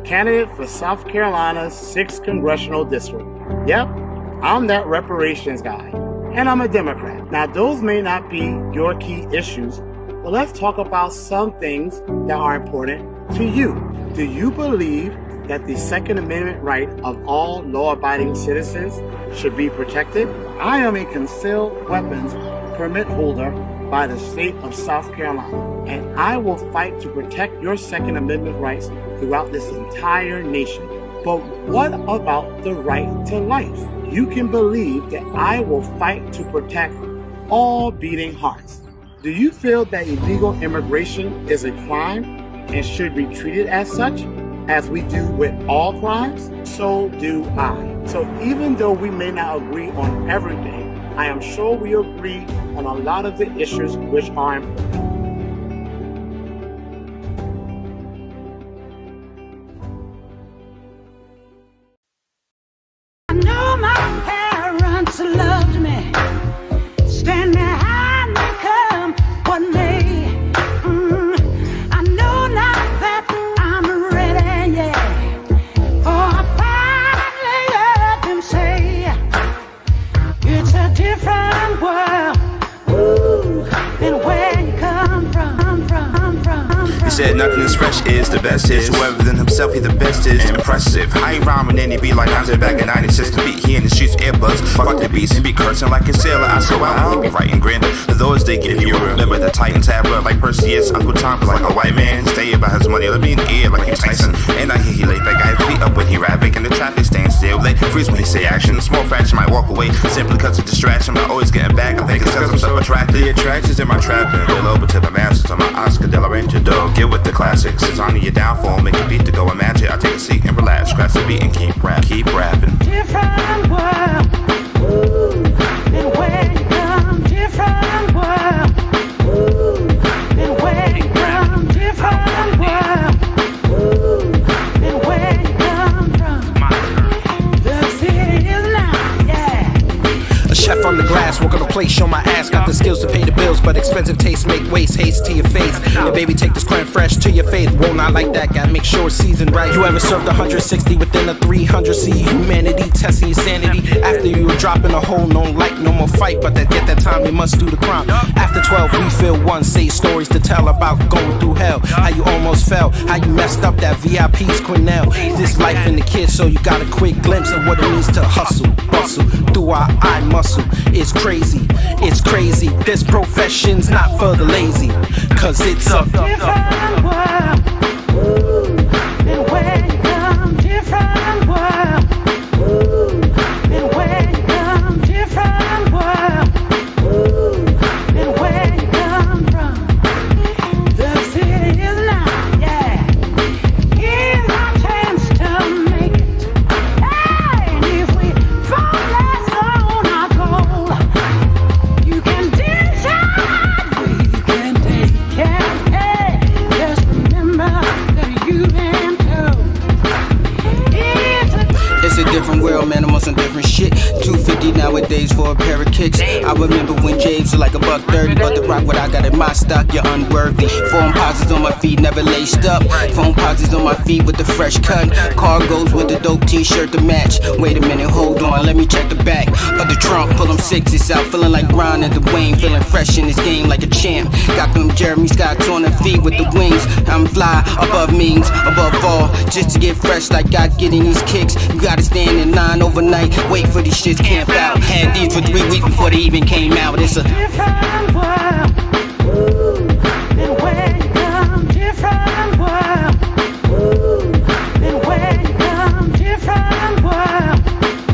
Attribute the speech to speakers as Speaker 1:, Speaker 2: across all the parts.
Speaker 1: candidate for South Carolina's 6th Congressional District. Yep, I'm that reparations guy, and I'm a Democrat. Now, those may not be your key issues, but let's talk about some things that are important to you. Do you believe that the Second Amendment right of all law-abiding citizens should be protected? I am a concealed weapons permit holder by the state of South Carolina, and I will fight to protect your Second Amendment rights throughout this entire nation. But what about the right to life? You can believe that I will fight to protect all beating hearts. Do you feel that illegal immigration is a crime and should be treated as such, as we do with all crimes? So do I. So even though we may not agree on everything, I am sure we agree on a lot of the issues which are important.
Speaker 2: I know my parents loved me, stand behind me come what may. I know now that I'm ready, yeah, for I finally heard them say it's a different world, ooh, than where you come from.
Speaker 3: He said nothing is fresh is the best is. Whoever than himself, he the best is. Impressive. I ain't rhyming any beat like I did back in 96. The beat he in the streets, earbuds. Fuck the beats and be cursing like a sailor. I so I will be writing grander. For those they give you remember the Titans have blood like Perseus. Uncle Tom was like a white man. Stay about his money. Let me in the ear like he's Tyson. And I hear he laid back guy's feet up when he rap. Making the traffic stand still. They freeze when he say action. Small fraction might walk away simply cause of distraction. I'm always getting back. I think it's cause I'm so attracted. The attractions in my trapping. Bill over to the masters on my Oscar de la Renta dog. Get with the classics. It's on your downfall. Make a beat to go and match it. I take a seat and relax. Scratch the beat and keep rapping.
Speaker 2: Different world, ooh, than where you come. Different world, ooh, than where you come. Different world, ooh, than where you come from. The city is now, yeah.
Speaker 4: A chef on the glass, work on the plate, show my ass. Got the skills to pay the bills, but expensive taste make waste haste to your face. And baby, take this crème fresh to your face. Whoa, not like that, gotta make sure it's seasoned right. You ever served 160 within a 300C? Humanity testing your sanity. After you were dropping a hole, no like, no more fight. But at that time, you must do the crime. After 12, we feel one. Say stories to tell about going through hell. How you almost fell, how you messed up that VIP's Cornell. This life in the kids, so you got a quick glimpse of what it means to hustle, bustle through our eye muscle. It's crazy, it's crazy. This profession's not for the lazy, cause it's a
Speaker 2: different world, ooh, than where you come. Different world, ooh, than where you come. Different world, ooh, than where you come from. The city is now, yeah. Here's our chance to make it. Hey, and if we fall less on our goal, you can decide, you can take care. Hey, just remember that you've been told.
Speaker 5: It's a different world, man, I'm on some different shit. $250 nowadays for a pair of kicks. I remember when James was like $130, but the rock what I got in my stock, you're unworthy. Foam posits on my feet, never laced up. Foam posits on my feet with the fresh cut. Cargoes with the dope t-shirt to match. Wait a minute, hold on, let me check the back of the trunk. Pull them sixes out, feeling like Ron and Dwayne. Feeling fresh in this game like a champ. Got them Jeremy Scotts on the feet with the wings. I'm fly above means, above all. Just to get fresh like God getting these kicks. You gotta stand in line overnight, wait for these shits camp out. Had these for 3 weeks before they even came out. It's a
Speaker 2: different world, ooh, than where you come. Different world, ooh, than where you come. Different world,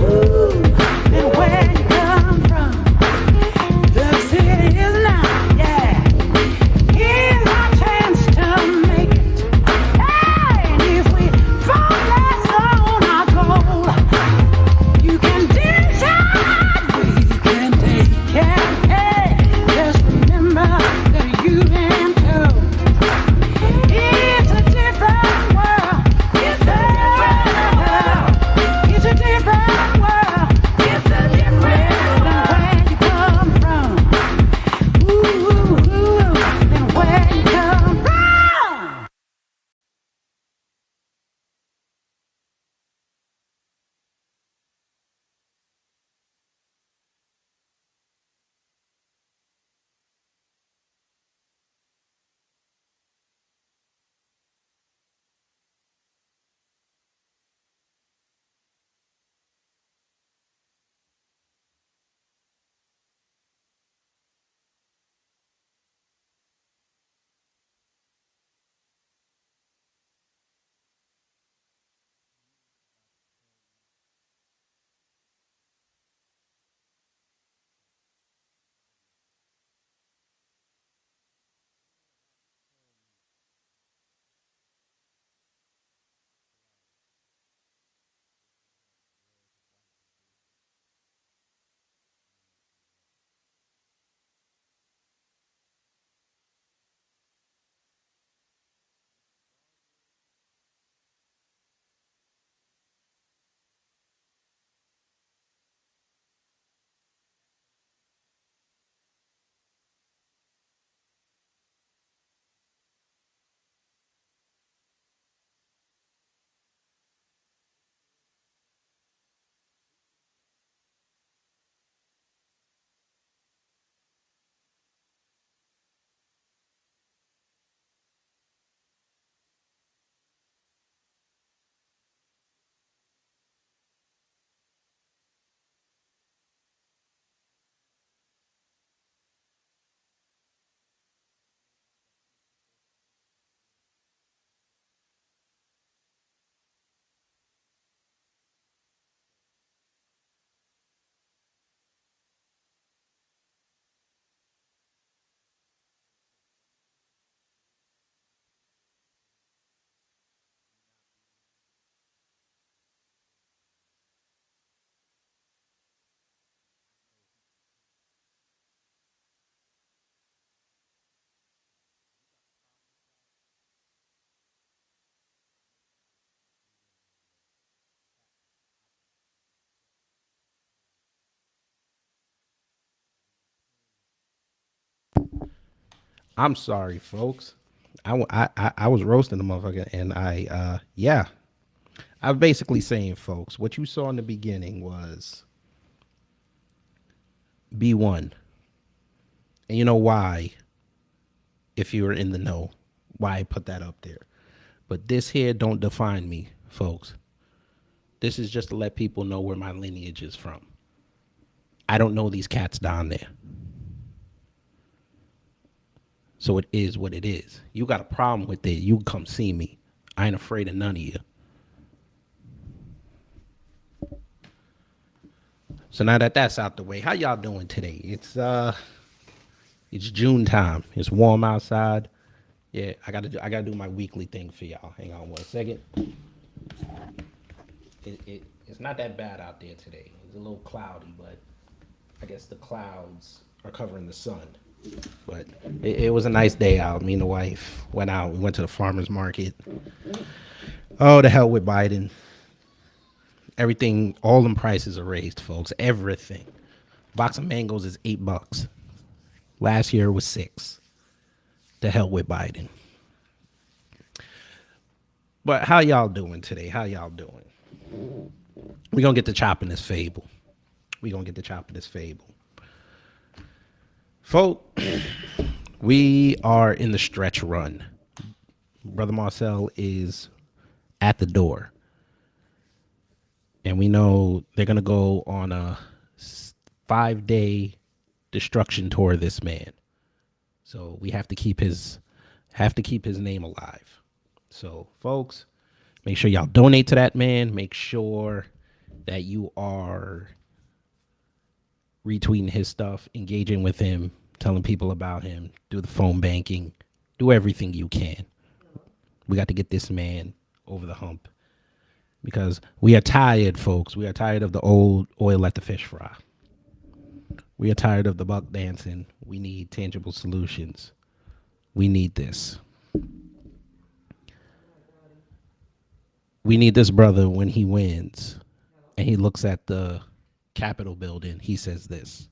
Speaker 2: ooh, than where you come from. The city is now, yeah. Here's our chance to make it. Hey, and if we fall less on our goal, you can decide, you can take care. Hey, just remember
Speaker 4: I'm sorry, folks. I was roasting the motherfucker, and yeah, I'm basically saying, folks, what you saw in the beginning was B1, and you know why? If you were in the know, why I put that up there. But this here don't define me, folks. This is just to let people know where my lineage is from. I don't know these cats down there. So it is what it is. You got a problem with it, you can come see me. I ain't afraid of none of you. So now that that's out the way, how y'all doing today? It's June time. It's warm outside. Yeah, I gotta do my weekly thing for y'all. Hang on 1 second. It's not that bad out there today. It's a little cloudy, but I guess the clouds are covering the sun. But it was a nice day out. Me and the wife went out. We went to the farmer's market. Oh, the hell with Biden. Everything, all them prices are raised, folks. Everything. Box of mangoes is $8. Last year was 6. The hell with Biden. But how y'all doing today? How y'all doing? We gonna get to chopping this fable. Folk, we are in the stretch run. Brother Marcel is at the door. And we know they're going to go on a 5-day destruction tour of this man. So we have to keep his name alive. So folks, make sure y'all donate to that man. Make sure that you are retweeting his stuff, engaging with him, telling people about him, do the phone banking, do everything you can. We got to get this man over the hump because we are tired, folks. We are tired of the old oil let the fish fry. We are tired of the buck dancing. We need tangible solutions. We need this. We need this brother when he wins and he looks at the Capitol building, he says this.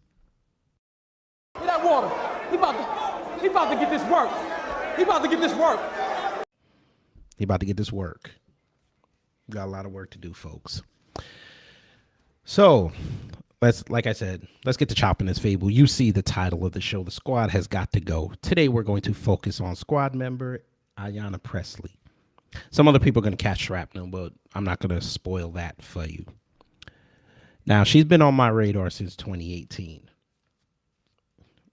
Speaker 6: Get that water. He about to get this work. He about to get this work.
Speaker 4: He about to get this work. Got a lot of work to do, folks. So, like I said, let's get to chopping this fable. You see the title of the show. The squad has got to go. Today, we're going to focus on squad member Ayanna Presley. Some other people are going to catch shrapnel, but I'm not going to spoil that for you. Now, she's been on my radar since 2018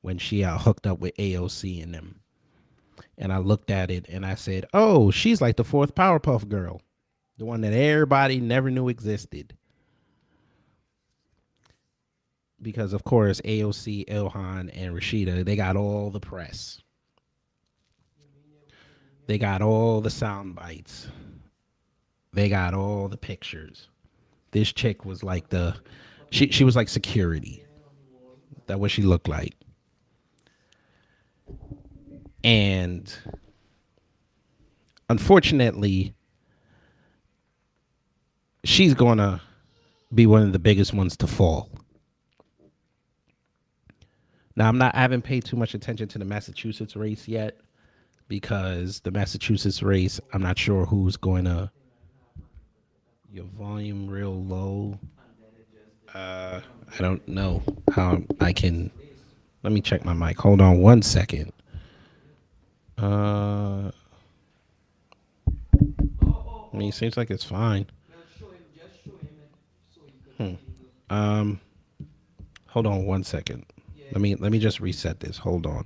Speaker 4: when she hooked up with AOC and them. And I looked at it and I said, oh, she's like the fourth Powerpuff Girl, the one that everybody never knew existed. Because, of course, AOC, Ilhan, and Rashida, they got all the press. They got all the sound bites. They got all the pictures. This chick was like she was like security. That's what she looked like. And unfortunately, she's going to be one of the biggest ones to fall. Now, I haven't paid too much attention to the Massachusetts race yet because the Massachusetts race, I'm not sure who's going to. Your volume real low. I don't know how I can. Let me check my mic. Hold on 1 second. I mean, it seems like it's fine. Hold on 1 second. Let me just reset this. Hold on.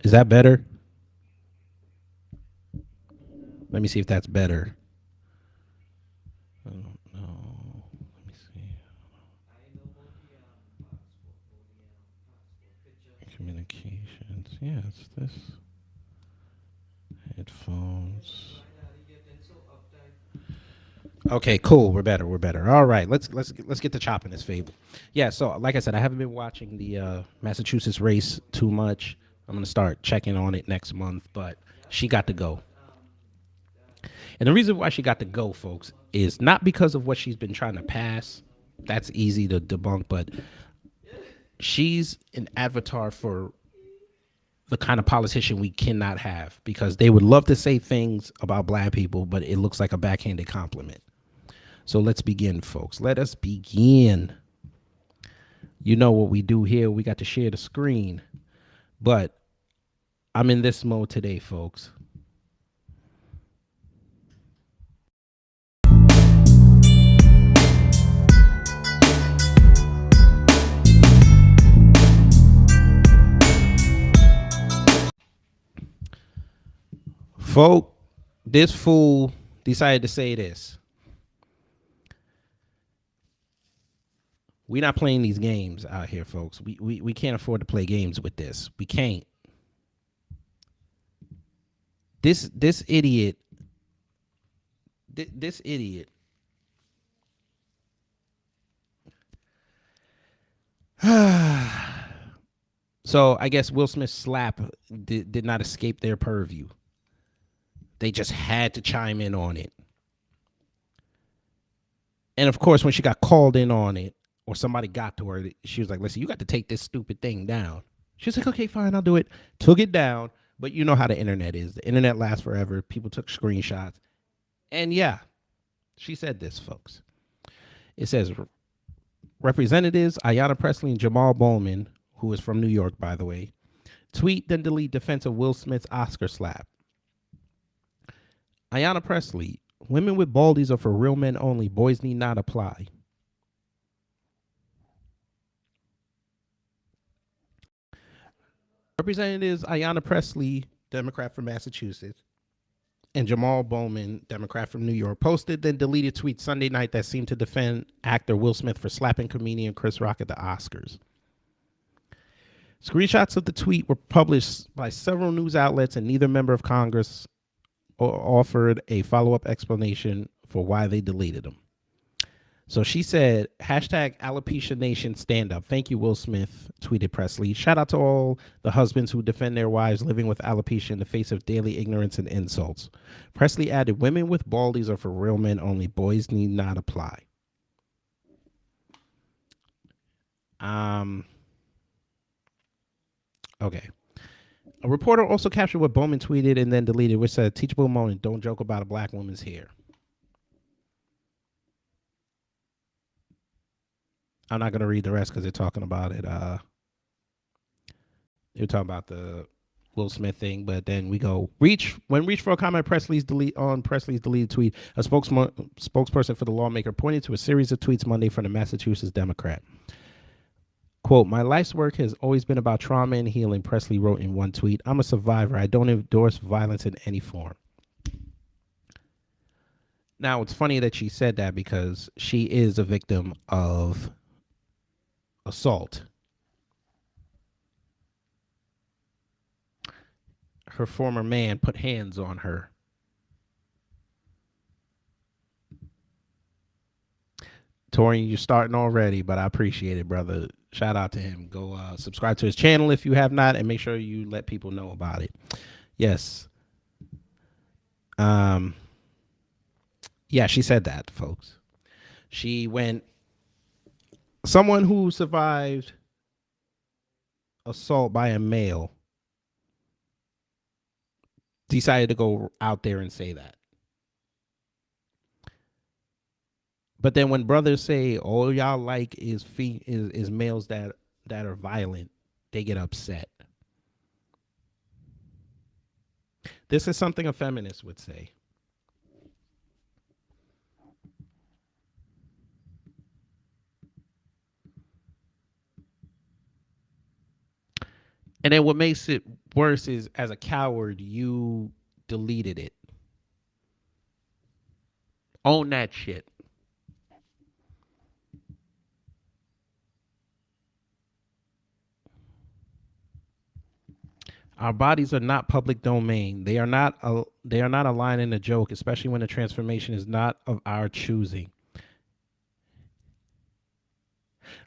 Speaker 4: Is that better? Let me see if that's better. I don't know. Let me see. Communications. Yeah, it's this. Headphones. Okay, cool. We're better. We're better. All right, let's get to chopping this fable. Yeah. So, like I said, I haven't been watching the Massachusetts race too much. I'm gonna start checking on it next month. But she got to go, and the reason why she got to go, folks, is not because of what she's been trying to pass. That's easy to debunk, but she's an avatar for the kind of politician we cannot have, because they would love to say things about black people, but it looks like a backhanded compliment. So let's begin, folks. Let us begin. You know what we do here. We got to share the screen. But I'm in this mode today, folks. Folk, this fool decided to say this. We're not playing these games out here, folks. We can't afford to play games with this. We can't. This idiot. This idiot. So I guess Will Smith's slap did not escape their purview. They just had to chime in on it. And of course, when she got called in on it, or somebody got to her, she was like, listen, you got to take this stupid thing down. She was like, okay, fine, I'll do it. Took it down. But you know how the internet is. The internet lasts forever. People took screenshots. And yeah, she said this, folks. It says, Representatives Ayanna Pressley and Jamal Bowman, who is from New York, by the way, tweet then delete defense of Will Smith's Oscar slap. Ayanna Pressley, women with baldies are for real men only. Boys need not apply. Representatives Ayanna Pressley, Democrat from Massachusetts, and Jamal Bowman, Democrat from New York, posted then deleted tweets Sunday night that seemed to defend actor Will Smith for slapping comedian Chris Rock at the Oscars. Screenshots of the tweet were published by several news outlets, and neither member of Congress offered a follow-up explanation for why they deleted them. So she said, hashtag Alopecia Nation stand up. Thank you, Will Smith, tweeted Presley. Shout out to all the husbands who defend their wives living with alopecia in the face of daily ignorance and insults. Presley added, women with baldies are for real men only. Boys need not apply. Okay. A reporter also captured what Bowman tweeted and then deleted, which said, teachable moment, don't joke about a black woman's hair. I'm not going to read the rest because they're talking about it. They're talking about the Will Smith thing, but then we go, reach for a comment Presley's deleted tweet, a spokesperson for the lawmaker pointed to a series of tweets Monday from the Massachusetts Democrat. Quote, my life's work has always been about trauma and healing, Presley wrote in one tweet. I'm a survivor. I don't endorse violence in any form. Now, it's funny that she said that because she is a victim of assault. Her former man put hands on her. Torian, you're starting already, but I appreciate it, brother. Shout out to him. Go subscribe to his channel if you have not, and make sure you let people know about it. Yes. Yeah, she said that, folks. She went, someone who survived assault by a male decided to go out there and say that. But then when brothers say all y'all like is males that are violent, they get upset. This is something a feminist would say. And then what makes it worse is, as a coward, you deleted it. Own that shit. Our bodies are not public domain. They are not a line in a joke, especially when the transformation is not of our choosing.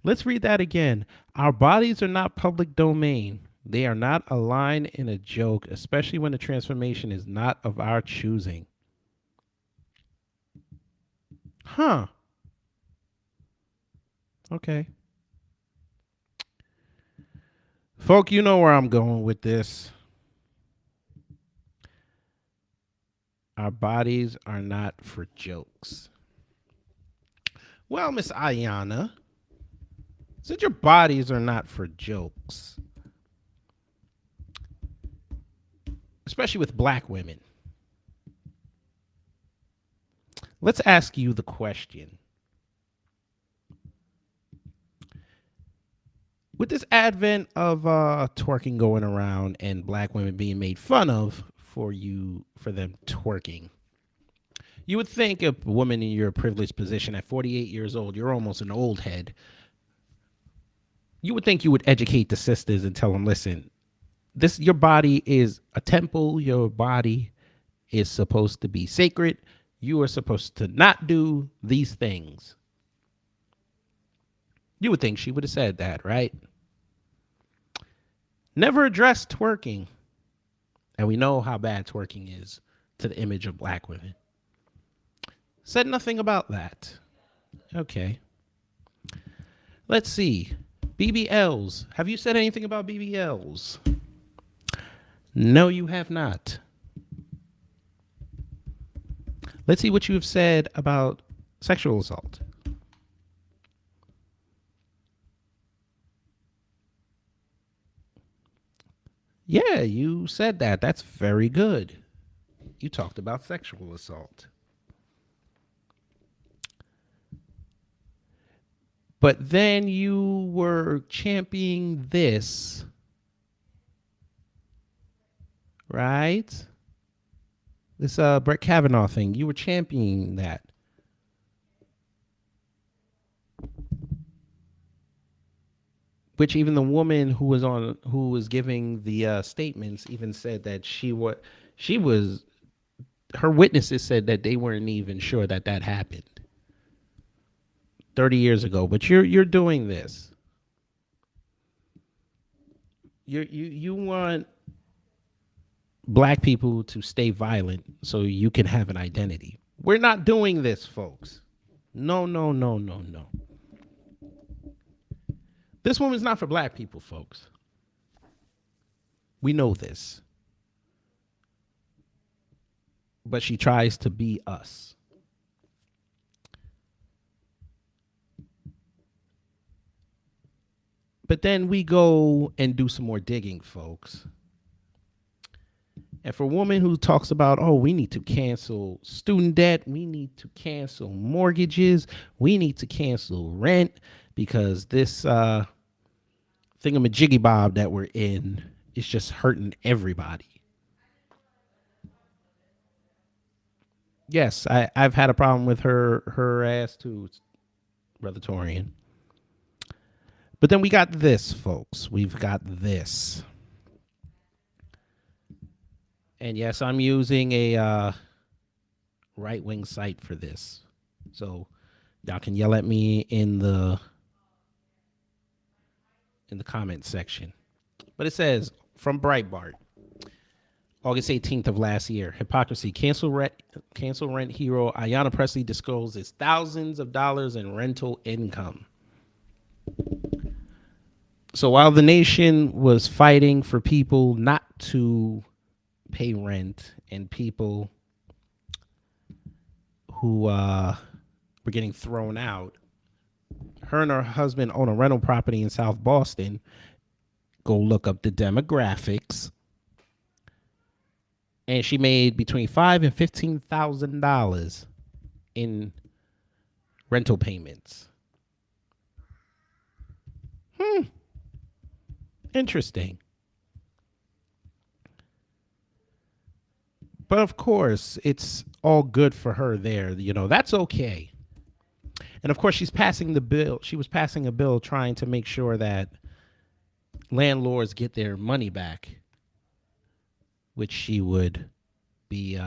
Speaker 4: Let's read that again. Our bodies are not public domain. They are not a line in a joke, especially when the transformation is not of our choosing. Huh. Okay. Folk, you know where I'm going with this. Our bodies are not for jokes. Well, Miss Ayana, since your bodies are not for jokes, especially with black women, let's ask you the question. With this advent of twerking going around and black women being made fun of for them twerking, you would think a woman in your privileged position at 48 years old, you're almost an old head, you would think you would educate the sisters and tell them, listen, your body is a temple. Your body is supposed to be sacred. You are supposed to not do these things. You would think she would have said that, right? Never addressed twerking. And we know how bad twerking is to the image of black women. Said nothing about that. Okay. Let's see. BBLs. Have you said anything about BBLs? No, you have not. Let's see what you have said about sexual assault. Yeah, you said that. That's very good. You talked about sexual assault. But then you were championing this, right? This Brett Kavanaugh thing. You were championing that. Which even the woman who was giving the statements even said that her witnesses said that they weren't even sure that happened 30 years ago. But you're doing this. You want black people to stay violent so you can have an identity. We're not doing this, folks. No. This woman's not for black people, folks. We know this. But she tries to be us. But then we go and do some more digging, folks. And for a woman who talks about, oh, we need to cancel student debt, we need to cancel mortgages, we need to cancel rent because this thingamajiggy bob that we're in is just hurting everybody. Yes, I've had a problem with her ass too, Brother Torian. But then we got this, folks. We've got this. And yes, I'm using a right-wing site for this. So y'all can yell at me in the comment section. But it says, from Breitbart, August 18th of last year, hypocrisy, cancel rent hero Ayanna Pressley discloses thousands of dollars in rental income. So while the nation was fighting for people not to pay rent and people who were getting thrown out, her and her husband own a rental property in South Boston. Go look up the demographics. And she made between $5,000 and $15,000 in rental payments. Interesting. But of course, it's all good for her there. You know, that's okay. And of course, she's passing the bill. She was passing a bill trying to make sure that landlords get their money back which she would be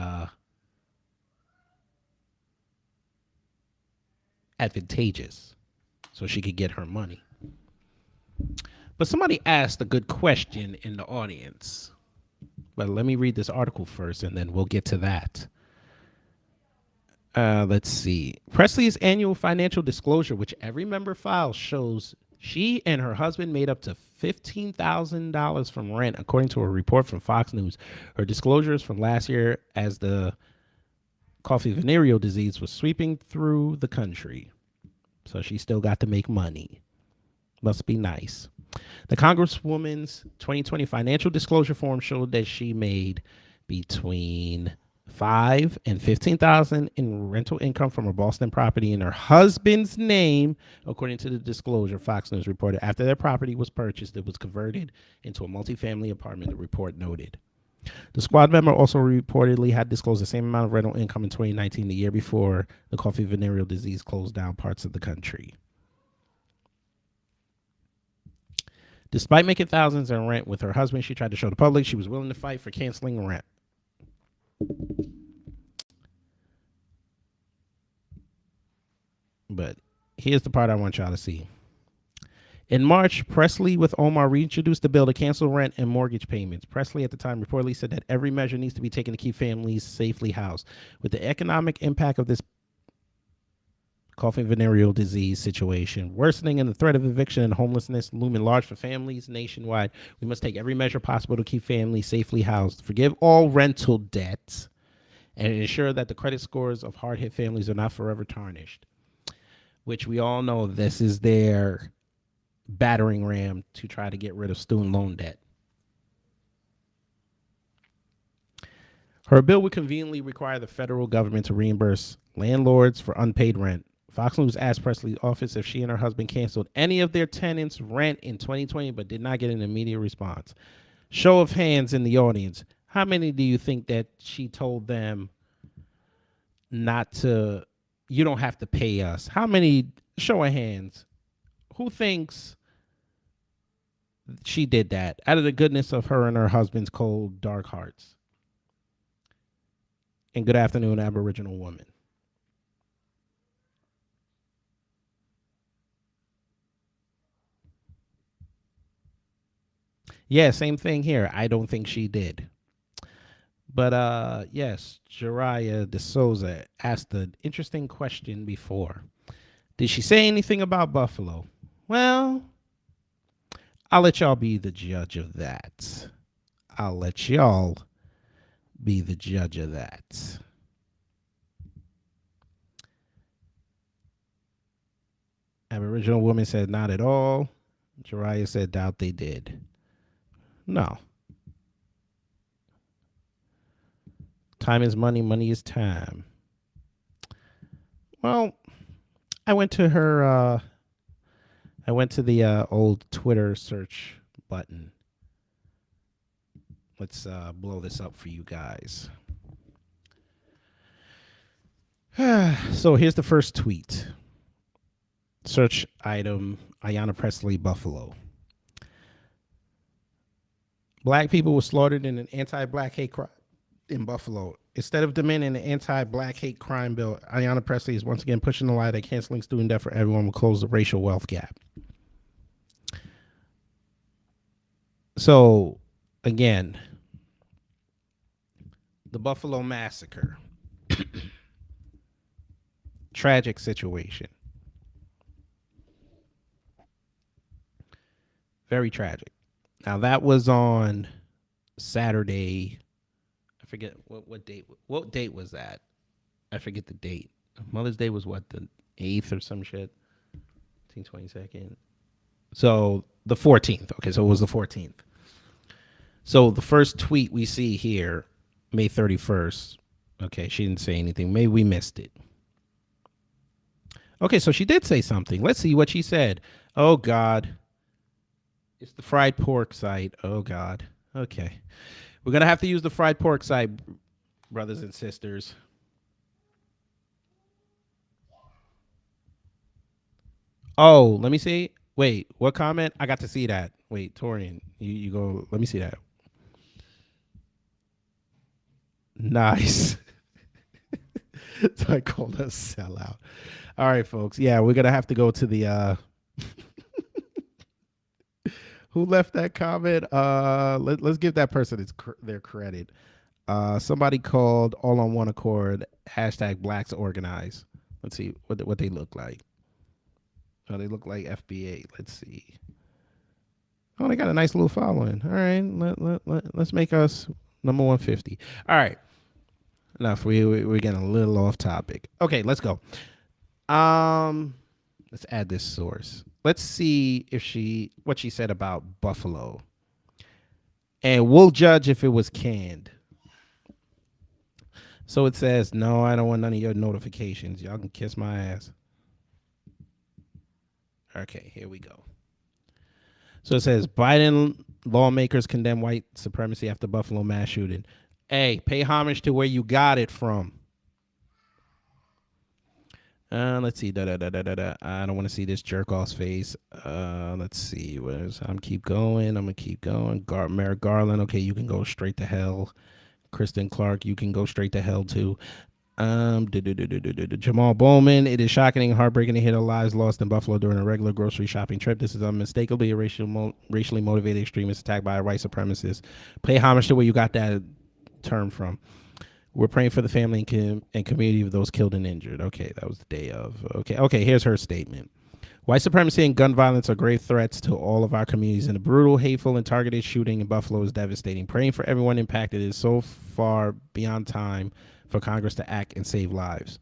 Speaker 4: advantageous so she could get her money. But somebody asked a good question in the audience. But let me read this article first, and then we'll get to that. Let's see. Presley's annual financial disclosure, which every member files, shows she and her husband made up to $15,000 from rent, according to a report from Fox News. Her disclosures from last year, as the coffee venereal disease was sweeping through the country. So she still got to make money. Must be nice. The Congresswoman's 2020 financial disclosure form showed that she made between $5,000 and $15,000 in rental income from her Boston property in her husband's name, according to the disclosure. Fox News reported after their property was purchased, it was converted into a multifamily apartment, the report noted. The squad member also reportedly had disclosed the same amount of rental income in 2019, the year before the coffee venereal disease closed down parts of the country. Despite making thousands in rent with her husband, she tried to show the public she was willing to fight for canceling rent. But here's the part I want y'all to see. In March, Presley with Omar reintroduced the bill to cancel rent and mortgage payments. Presley at the time reportedly said that every measure needs to be taken to keep families safely housed. With the economic impact of this coffee venereal disease situation worsening and the threat of eviction and homelessness looming large for families nationwide, we must take every measure possible to keep families safely housed, forgive all rental debts, and ensure that the credit scores of hard-hit families are not forever tarnished. Which we all know this is their battering ram to try to get rid of student loan debt. Her bill would conveniently require the federal government to reimburse landlords for unpaid rent. Fox News asked Presley's office if she and her husband canceled any of their tenants' rent in 2020, but did not get an immediate response. Show of hands in the audience. How many do you think that she told them not to, you don't have to pay us? How many, show of hands, who thinks she did that out of the goodness of her and her husband's cold, dark hearts? And good afternoon, Aboriginal woman. Yeah, same thing here. I don't think she did. But yes, Jariah De Souza asked an interesting question before. Did she say anything about Buffalo? Well, I'll let y'all be the judge of that. Aboriginal woman said not at all. Jariah said doubt they did. No. Time is money, money is time. Well, I went to the old Twitter search button. Let's blow this up for you guys. So here's the first tweet. Search item, Ayanna Presley, Buffalo. Black people were slaughtered in an anti-black hate crime in Buffalo. Instead of demanding an anti-black hate crime bill, Ayanna Presley is once again pushing the lie that canceling student debt for everyone will close the racial wealth gap. So, again, the Buffalo massacre. Tragic situation. Very tragic. Now that was on Saturday. I forget what date. What date was that? I forget the date. Mother's Day was what, the 8th or some shit? 22nd. So the 14th. Okay, so it was the 14th. So the first tweet we see here, May 31st. Okay, she didn't say anything. Maybe we missed it. Okay, so she did say something. Let's see what she said. Oh, God. It's the fried pork site. Oh, God. Okay. We're going to have to use the fried pork site, brothers and sisters. Oh, let me see. Wait, what comment? I got to see that. Wait, Torian, you go. Let me see that. Nice. So I called us sellout. All right, folks. Yeah, we're gonna have to go to the who left that comment. Let's give that person their credit. Somebody called All on One Accord #Blacks Organize. Let's see what they look like. Oh, they look like FBA. Let's see. Oh, they got a nice little following. All right, let's make us number 150. All right. Enough. We're getting a little off topic. Okay, let's go. Let's add this source. Let's see what she said about Buffalo, and we'll judge if it was canned. So it says, "No, I don't want none of your notifications. Y'all can kiss my ass." Okay, here we go. So it says, Biden lawmakers condemn white supremacy after Buffalo mass shooting. Hey, pay homage to where you got it from. Let's see. I don't want to see this jerk off's face. Let's see. I'm gonna keep going. Merrick Garland. Okay, you can go straight to hell. Kristen Clark, you can go straight to hell too. Jamal Bowman. It is shocking and heartbreaking to hear the lives lost in Buffalo during a regular grocery shopping trip. This is unmistakably a racially motivated extremist attack by a white supremacist. Pay homage to where you got that term from. We're praying for the family and community of those killed and injured. Okay, that was the day of. Okay, here's her statement. White supremacy and gun violence are grave threats to all of our communities, and the brutal, hateful, and targeted shooting in Buffalo is devastating. Praying for everyone impacted is so far beyond time for Congress to act and save lives.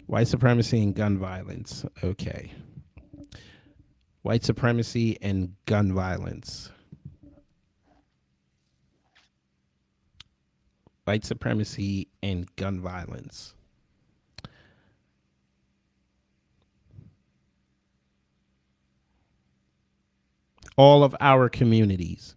Speaker 4: White supremacy and gun violence. Okay. White supremacy and gun violence. White supremacy and gun violence. All of our communities.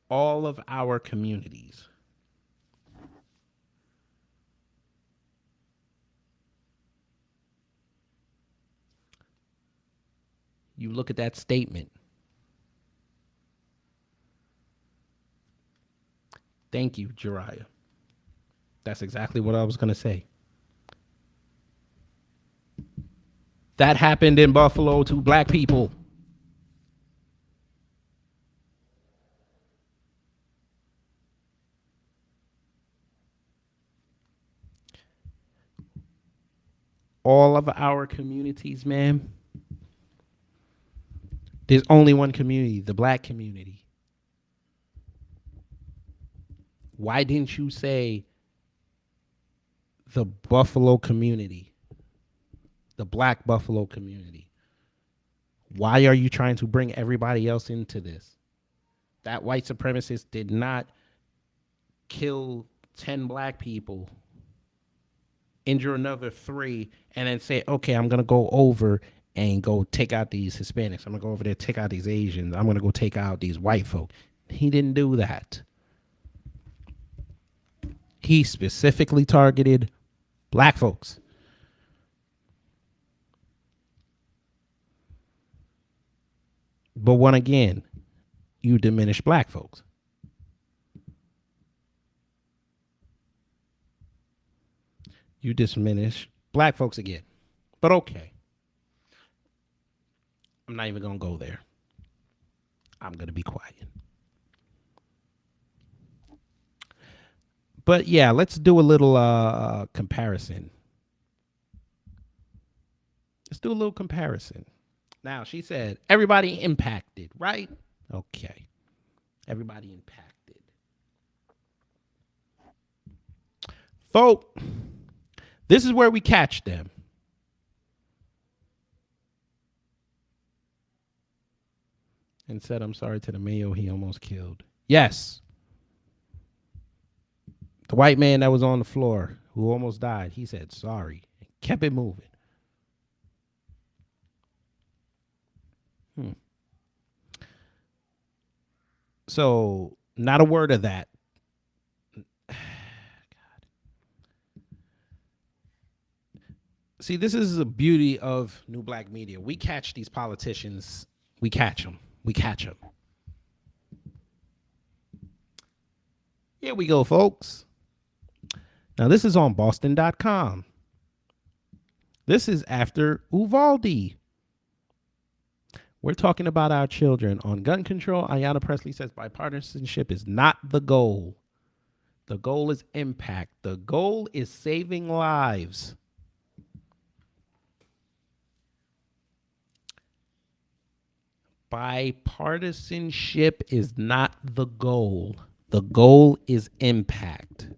Speaker 4: All of our communities. You look at that statement. Thank you, Jariah. That's exactly what I was going to say. That happened in Buffalo to black people. All of our communities, man. There's only one community, the black community. Why didn't you say the Buffalo community? The black Buffalo community? Why are you trying to bring everybody else into this? That white supremacist did not kill 10 black people, injure another 3, and then say, okay, I'm going to go over and go take out these Hispanics. I'm going to go over there, take out these Asians. I'm going to go take out these white folk. He didn't do that. He specifically targeted black folks. But once again, you diminish black folks. You diminish black folks again. But okay. I'm not even going to go there. I'm going to be quiet. But yeah, let's do a little comparison. Let's do a little comparison. Now, she said, everybody impacted, right? Okay. Everybody impacted. Folk, this is where we catch them. And said, I'm sorry to the mayo he almost killed. Yes. The white man that was on the floor who almost died, he said sorry and kept it moving. So, not a word of that. God. See, this is the beauty of New Black Media. We catch these politicians. We catch them. We catch them. Here we go, folks. Now, this is on Boston.com. This is after Uvalde. We're talking about our children. On gun control, Ayanna Pressley says bipartisanship is not the goal. The goal is impact. The goal is saving lives. Bipartisanship is not the goal. The goal is impact.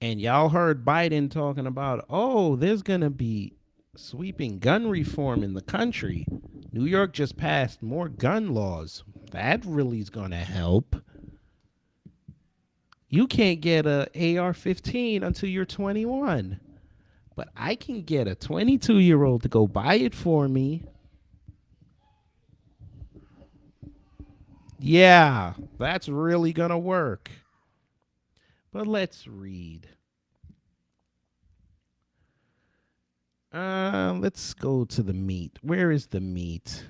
Speaker 4: And y'all heard Biden talking about, oh, there's going to be sweeping gun reform in the country. New York just passed more gun laws. That really is going to help. You can't get a AR-15 until you're 21. But I can get a 22-year-old to go buy it for me. Yeah, that's really going to work. But let's read. Let's go to the meat. Where is the meat?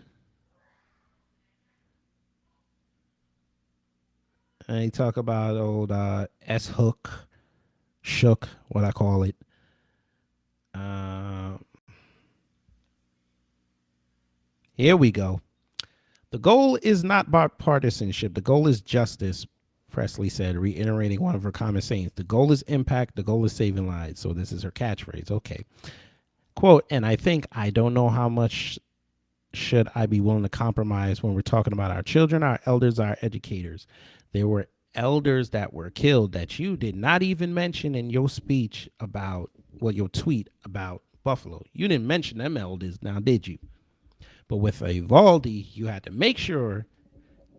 Speaker 4: I talk about old S-Hook, Shook, what I call it. Here we go. The goal is not bipartisanship. The goal is justice, Presley said, reiterating one of her common sayings. The goal is impact. The goal is saving lives. So this is her catchphrase. Okay. Quote, and I don't know how much should I be willing to compromise when we're talking about our children, our elders, our educators. There were elders that were killed that you did not even mention in your speech about, well, your tweet about Buffalo. You didn't mention them elders now, did you? But with Uvalde, you had to make sure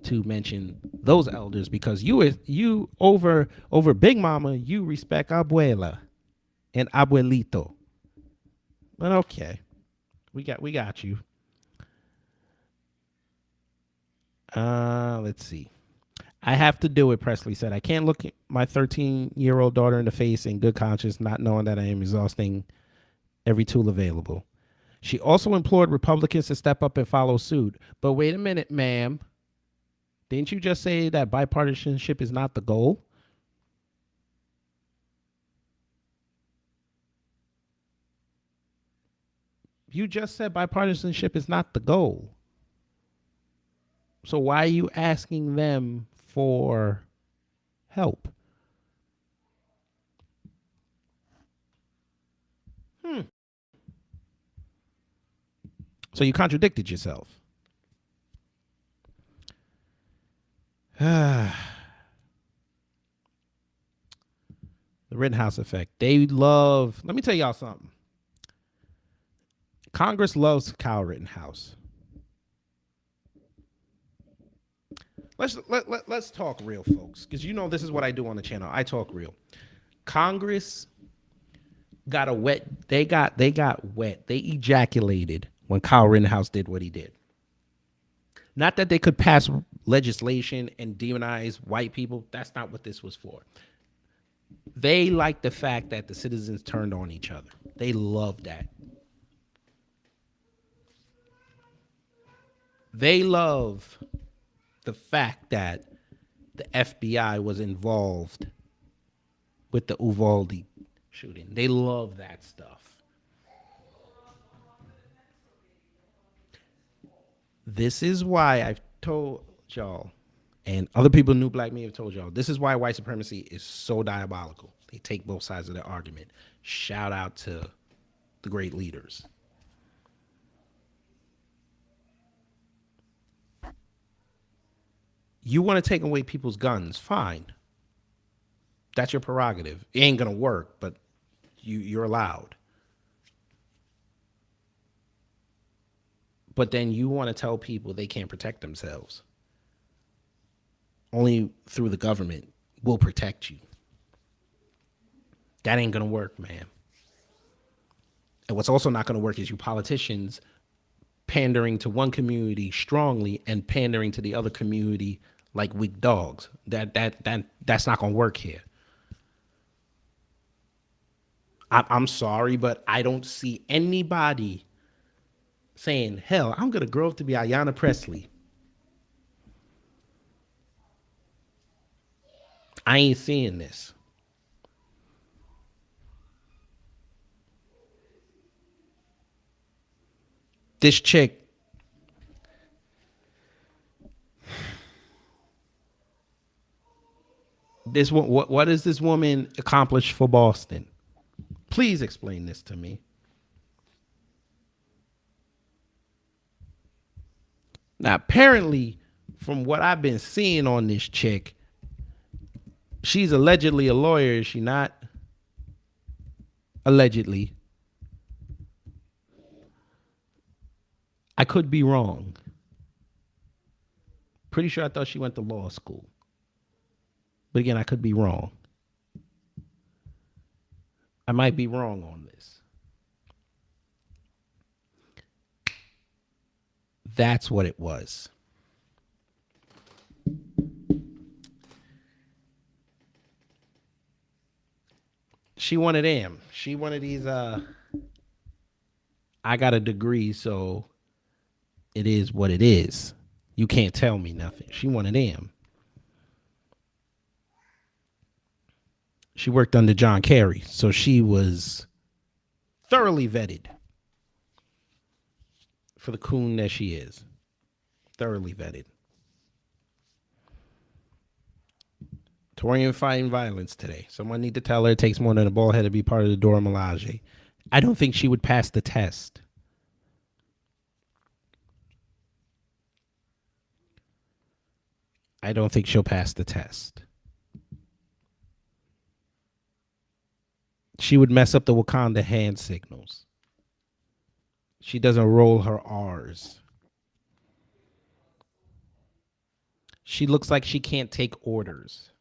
Speaker 4: to mention those elders because you over Big Mama, you respect Abuela and Abuelito. But okay, we got you. Let's see. I have to do it, Presley said. I can't look my 13-year-old daughter in the face in good conscience, not knowing that I am exhausting every tool available. She also implored Republicans to step up and follow suit. But wait a minute, ma'am. Didn't you just say that bipartisanship is not the goal? You just said bipartisanship is not the goal. So why are you asking them for help? So you contradicted yourself. The Rittenhouse effect. They love, let me tell y'all something. Congress loves Kyle Rittenhouse. Let's talk real, folks, because you know this is what I do on the channel. I talk real. Congress got a wet. They got wet. They ejaculated when Kyle Rittenhouse did what he did. Not that they could pass legislation and demonize white people. That's not what this was for. They like the fact that the citizens turned on each other. They love that. They love the fact that the FBI was involved with the Uvalde shooting. They love that stuff. This is why I've told y'all, and other people in New Black Media have told y'all, this is why white supremacy is so diabolical. They take both sides of the argument. Shout out to the great leaders. You want to take away people's guns, fine. That's your prerogative. It ain't going to work, but you're allowed. But then you want to tell people they can't protect themselves. Only through the government will protect you. That ain't going to work, man. And what's also not going to work is you politicians pandering to one community strongly and pandering to the other community like weak dogs. That's not going to work here. I'm sorry, but I don't see anybody saying, hell, I'm going to grow up to be Ayanna Presley. I ain't seeing this. This chick, what does this woman accomplish for Boston? Please explain this to me. Now, apparently, from what I've been seeing on this chick, she's allegedly a lawyer, is she not? Allegedly. I could be wrong. Pretty sure I thought she went to law school. But again, I could be wrong. I might be wrong on this. That's what it was. She wanted AM. She wanted these, I got a degree, so it is what it is. You can't tell me nothing. She wanted AM. She worked under John Kerry, so she was thoroughly vetted for the coon that she is. Thoroughly vetted. Torian fighting violence today. Someone need to tell her it takes more than a bald head to be part of the Dora Milaje. I don't think she would pass the test. I don't think she'll pass the test. She would mess up the Wakanda hand signals. She doesn't roll her R's. She looks like she can't take orders.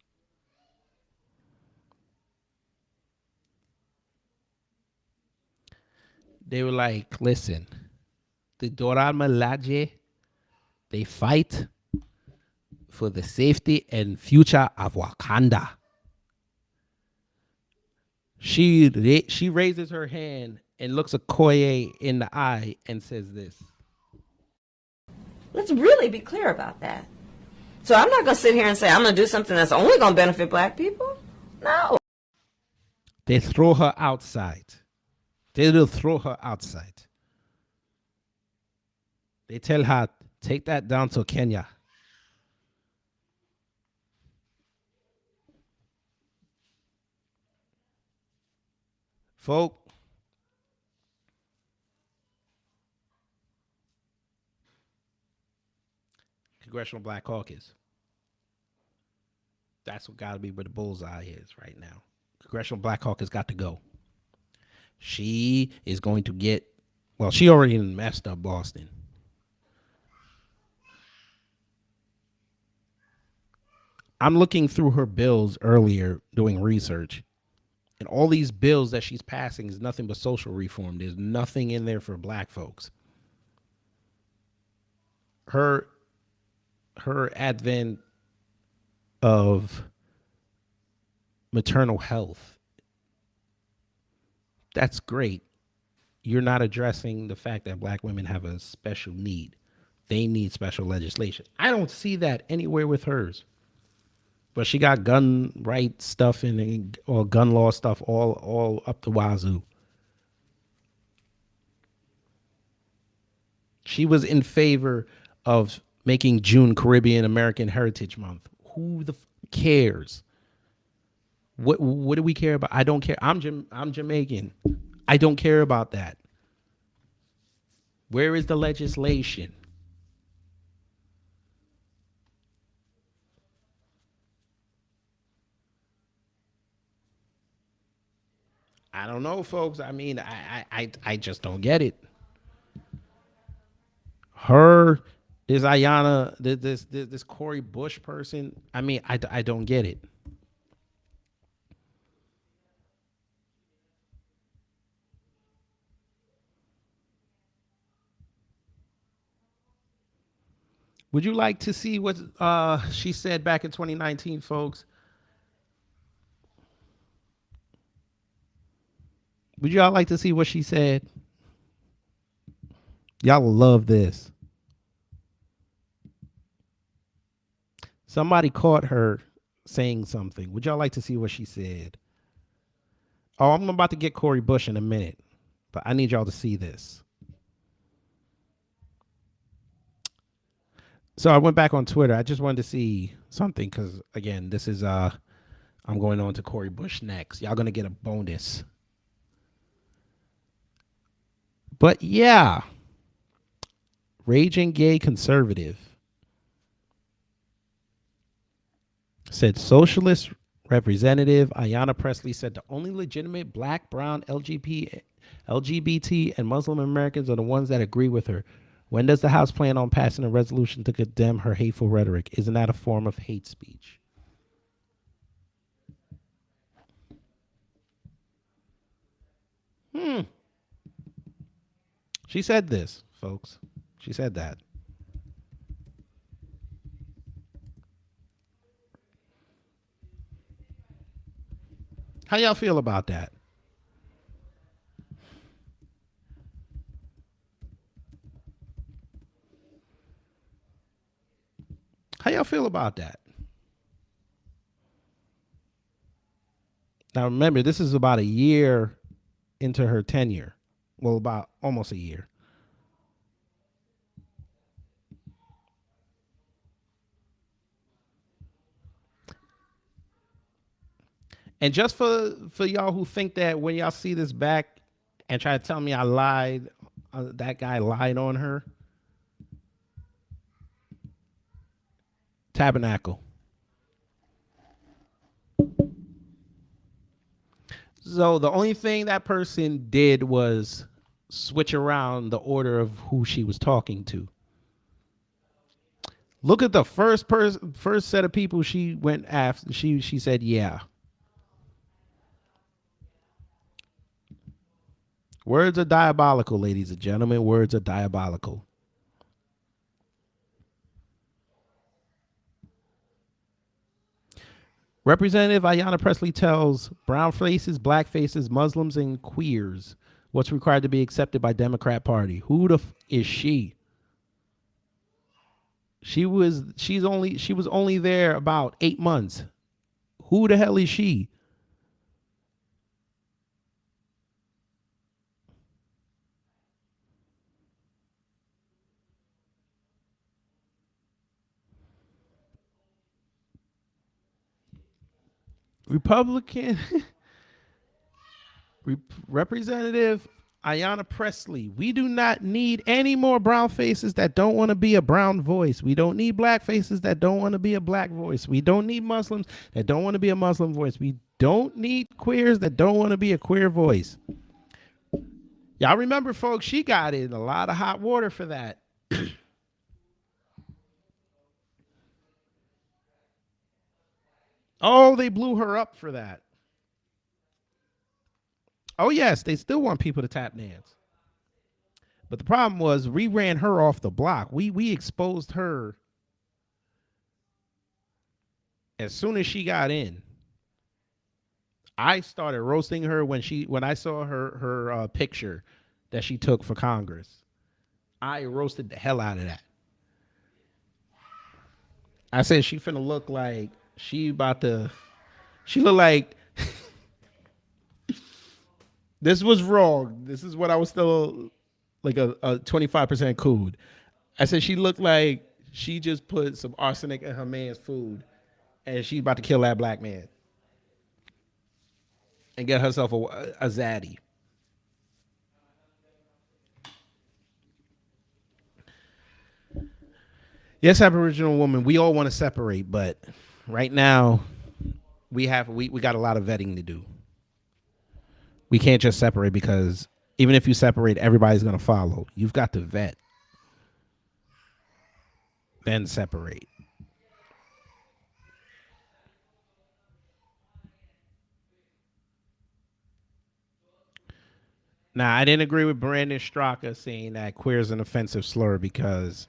Speaker 4: They were like, listen, the Dora Milaje, they fight for the safety and future of Wakanda. She raises her hand and looks Okoye in the eye and says this.
Speaker 7: Let's really be clear about that. So I'm not going to sit here and say I'm going to do something that's only going to benefit black people. No.
Speaker 4: They throw her outside. They will throw her outside. They tell her, take that down to Kenya. Folk, Congressional Black Caucus. That's what got to be where the bullseye is right now. Congressional Black Caucus got to go. She is going to get, well, she already messed up Boston. I'm looking through her bills earlier doing research. And all these bills that she's passing is nothing but social reform. There's nothing in there for black folks. Her advent of maternal health, that's great. You're not addressing the fact that black women have a special need. They need special legislation. I don't see that anywhere with hers. But she got gun rights stuff or gun law stuff all up the wazoo. She was in favor of making June Caribbean American Heritage Month. Who the cares? What do we care about? I don't care. I'm Jamaican. I don't care about that. Where is the legislation? I don't know, folks. I mean, I just don't get it. Her, this Ayanna, this Cori Bush person. I mean, I don't get it. Would you like to see what she said back in 2019, folks?
Speaker 8: Would y'all like to see what she said? Y'all will love this. Somebody caught her saying something. Would y'all like to see what she said? Oh, I'm about to get Cori Bush in a minute, but I need y'all to see this. So I went back on Twitter. I just wanted to see something because, again, this is I'm going on to Cori Bush next. Y'all gonna get a bonus. But yeah, raging gay conservative said socialist representative Ayanna Pressley said the only legitimate black, brown, LGBT, and Muslim Americans are the ones that agree with her. When does the House plan on passing a resolution to condemn her hateful rhetoric? Isn't that a form of hate speech? She said this, folks. She said that. How y'all feel about that? How y'all feel about that? Now remember, this is about a year into her tenure. Well, about almost a year. And just for y'all who think that when y'all see this back and try to tell me I lied, that guy lied on her. Tabernacle. So the only thing that person did was switch around the order of who she was talking to. Look at the first set of people she went after. She said, yeah. Words are diabolical, ladies and gentlemen. Words are diabolical. Representative Ayanna Pressley tells brown faces, black faces, Muslims, and queers what's required to be accepted by Democrat Party. Who the is she? She was only there about 8 months. Who the hell is she? Republican Representative Ayanna Pressley. We do not need any more brown faces that don't want to be a brown voice. We don't need black faces that don't want to be a black voice. We don't need Muslims that don't want to be a Muslim voice. We don't need queers that don't want to be a queer voice. Y'all remember, folks, she got in a lot of hot water for that. Oh, they blew her up for that. Oh, yes, they still want people to tap dance. But the problem was we ran her off the block. We exposed her as soon as she got in. I started roasting her when I saw her picture that she took for Congress. I roasted the hell out of that. I said she finna look like she look like this was wrong. This is what I was still like a 25% cool. I said she looked like she just put some arsenic in her man's food and she's about to kill that black man and get herself a zaddy. Yes, Aboriginal woman, we all want to separate, but right now we got a lot of vetting to do. We can't just separate because even if you separate, everybody's going to follow. You've got to vet, then separate. Now, I didn't agree with Brandon Straka saying that queer is an offensive slur because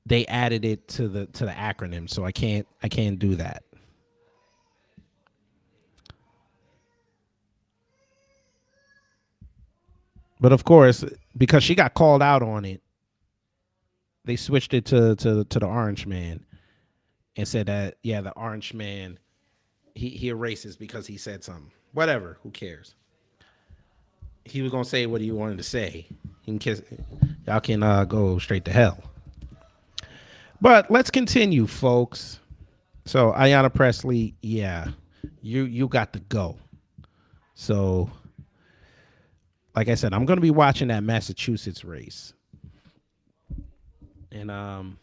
Speaker 8: they added it to the acronym, so I can't do that. But of course, because she got called out on it, they switched it to the orange man and said that, yeah, the orange man, he racist because he said something. Whatever, who cares? He was gonna say what he wanted to say. He can kiss, y'all can go straight to hell. But let's continue, folks. So Ayanna Pressley, yeah, you got to go. So, like I said, I'm gonna be watching that Massachusetts race, and I'm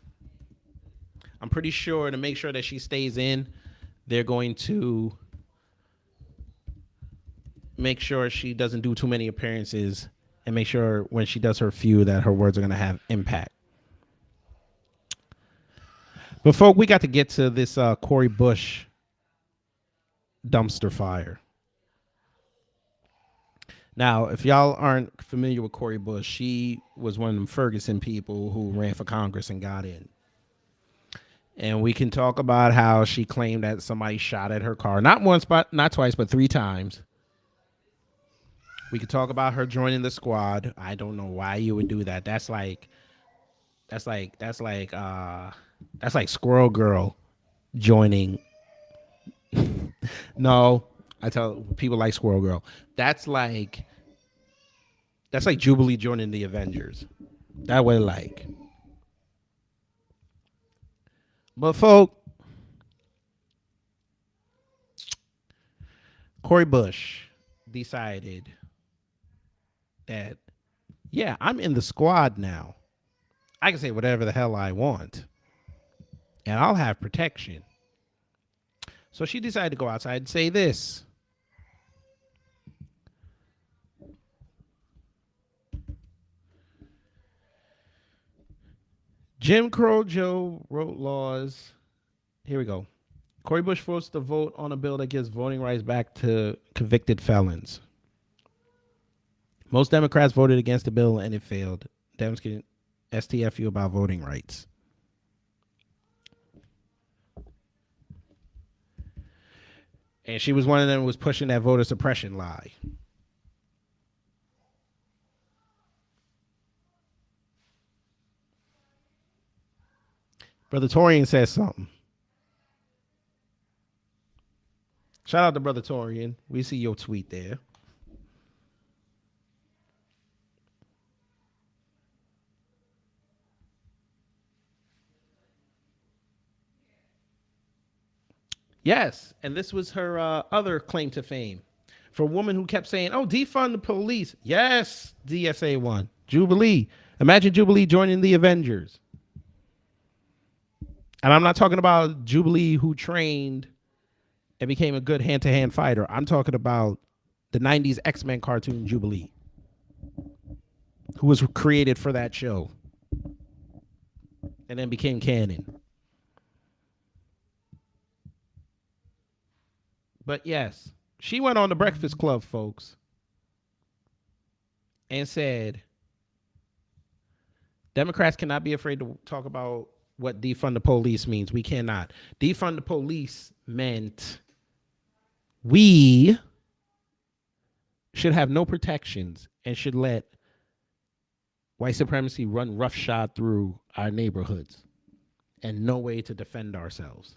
Speaker 8: pretty sure to make sure that she stays in, they're going to make sure she doesn't do too many appearances and make sure when she does her few that her words are going to have impact. But folk, we got to get to this Cori Bush dumpster fire. Now, if y'all aren't familiar with Cori Bush, she was one of them Ferguson people who ran for Congress and got in. And we can talk about how she claimed that somebody shot at her car. Not once, but not twice, but 3 times. We could talk about her joining the squad. I don't know why you would do that. That's like Squirrel Girl joining. No, I tell people like Squirrel Girl. That's like Jubilee joining the Avengers. That way, like. But folk, Cori Bush decided that, yeah, I'm in the squad now. I can say whatever the hell I want, and I'll have protection. So she decided to go outside and say this. Jim Crow Joe wrote laws. Here we go. Cori Bush forced to vote on a bill that gives voting rights back to convicted felons. Most Democrats voted against the bill and it failed. Dems can STFU about voting rights. And she was one of them who was pushing that voter suppression lie. Brother Torian says something. Shout out to Brother Torian. We see your tweet there. Yes, and this was her other claim to fame. For a woman who kept saying, oh, defund the police. Yes, DSA won. Jubilee. Imagine Jubilee joining the Avengers. And I'm not talking about Jubilee who trained and became a good hand-to-hand fighter. I'm talking about the 90s X-Men cartoon Jubilee, who was created for that show and then became canon. But yes, she went on the Breakfast Club, folks, and said Democrats cannot be afraid to talk about what defund the police means. We cannot. Defund the police meant we should have no protections and should let white supremacy run roughshod through our neighborhoods and no way to defend ourselves.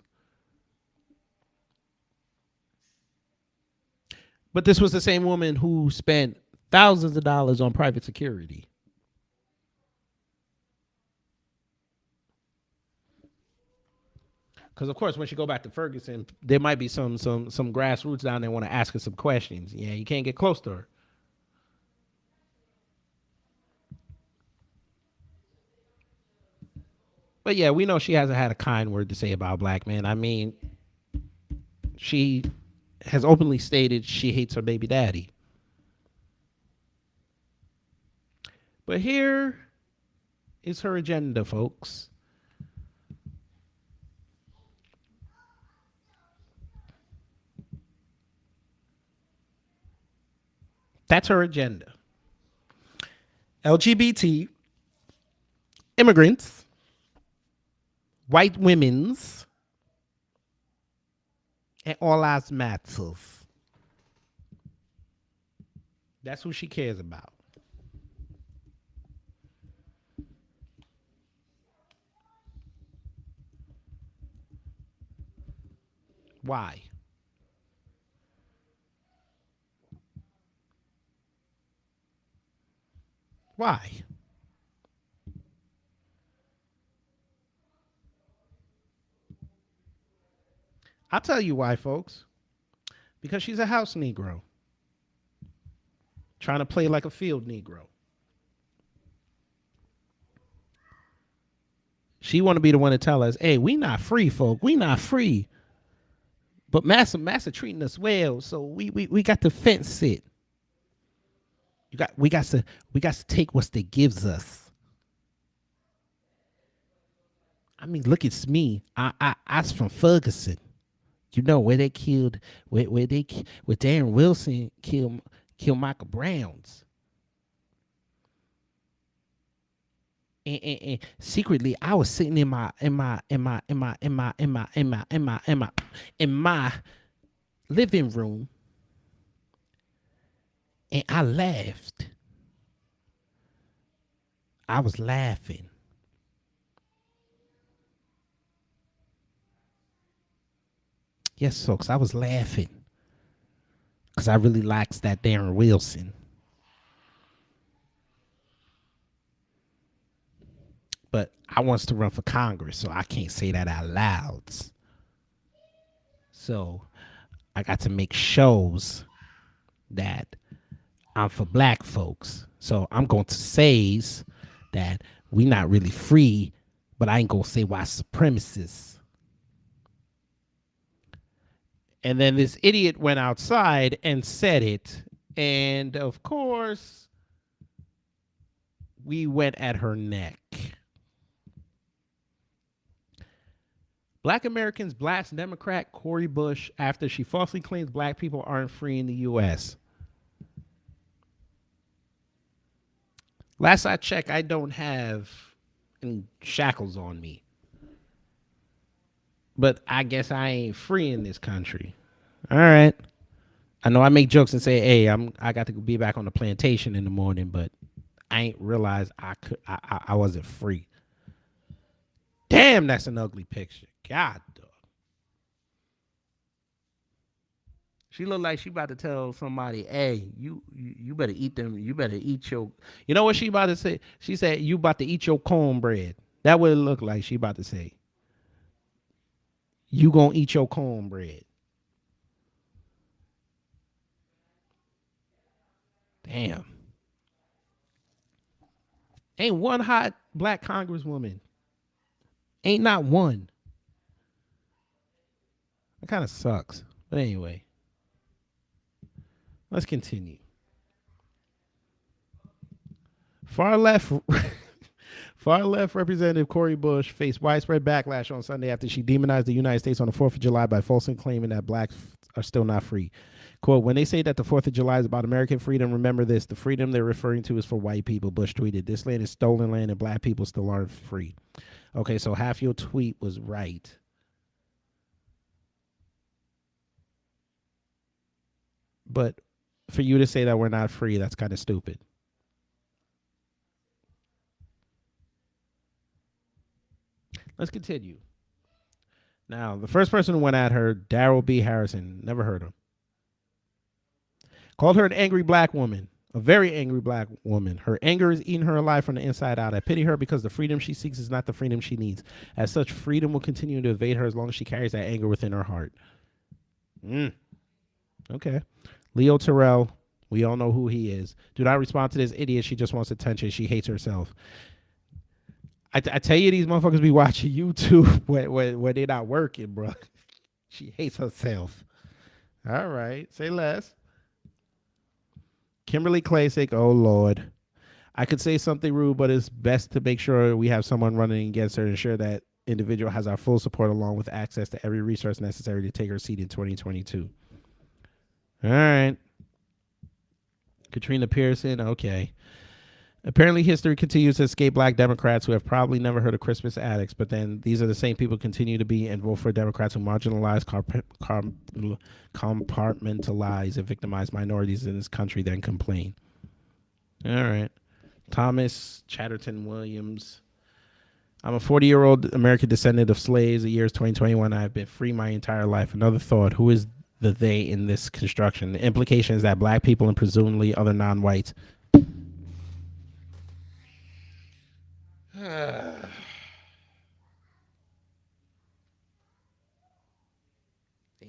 Speaker 8: But this was the same woman who spent thousands of dollars on private security. Because, of course, once you go back to Ferguson, there might be some grassroots down there want to ask her some questions. Yeah, you can't get close to her. But, yeah, we know she hasn't had a kind word to say about black men. I mean, she has openly stated she hates her baby daddy. But here is her agenda, folks. That's her agenda. LGBT, immigrants, white women's, and all lives matters. That's who she cares about. Why? Why? I'll tell you why, folks. Because she's a house Negro. Trying to play like a field Negro. She want to be the one to tell us, hey, we not free, folk. We not free. But massa treating us well, so we got to fence it. We got to take what they gives us. I mean, look at me. I's from Ferguson. You know where they killed, where Darren Wilson killed Michael Browns. And secretly, I was sitting in my living room, and I laughed. I was laughing. Yes, folks, I was laughing because I really likes that Darren Wilson. But I wants to run for Congress, so I can't say that out loud. So I got to make shows that I'm for black folks. So I'm going to say that we not really free, but I ain't going to say why supremacists. And then this idiot went outside and said it. And of course, we went at her neck. Black Americans blast Democrat Cori Bush after she falsely claims black people aren't free in the U.S. Last I checked, I don't have any shackles on me. But I guess I ain't free in this country. All right. I know I make jokes and say, hey, I got to be back on the plantation in the morning, but I ain't realized I wasn't free. Damn, that's an ugly picture. God, dog. She looked like she about to tell somebody, hey, you better eat them. You better eat your, you know what she about to say? She said, you about to eat your cornbread. That what it looked like she about to say. You gonna eat your cornbread. Damn. Ain't one hot black congresswoman. Ain't not one. That kind of sucks. But anyway. Let's continue. Far left Representative Cori Bush faced widespread backlash on Sunday after she demonized the United States on the 4th of July by falsely claiming that blacks are still not free. Quote, when they say that the 4th of July is about American freedom, remember this. The freedom they're referring to is for white people, Bush tweeted. This land is stolen land and black people still aren't free. Okay, so half your tweet was right. But for you to say that we're not free, that's kind of stupid. Let's continue. Now, the first person who went at her, Daryl B. Harrison, never heard him, called her an angry black woman, a very angry black woman. Her anger is eating her alive from the inside out. I pity her because the freedom she seeks is not the freedom she needs. As such, freedom will continue to evade her as long as she carries that anger within her heart. Okay. Leo Terrell, we all know who he is. Do not respond to this idiot. She just wants attention. She hates herself. I tell you, these motherfuckers be watching YouTube when they're not working, bro. She hates herself. All right. Say less. Kimberly Klasick, oh, Lord. I could say something rude, but it's best to make sure we have someone running against her and ensure that individual has our full support along with access to every resource necessary to take her seat in 2022. All right. Katrina Pearson, okay. Apparently history continues to escape black Democrats who have probably never heard of Christmas addicts, but then these are the same people continue to be and vote for Democrats who marginalize, compartmentalize, and victimize minorities in this country, then complain. All right. Thomas Chatterton Williams. I'm a 40-year-old American descendant of slaves. The year is 2021. I have been free my entire life. Another thought. Who is the they in this construction? The implication is that black people and presumably other non-whites. They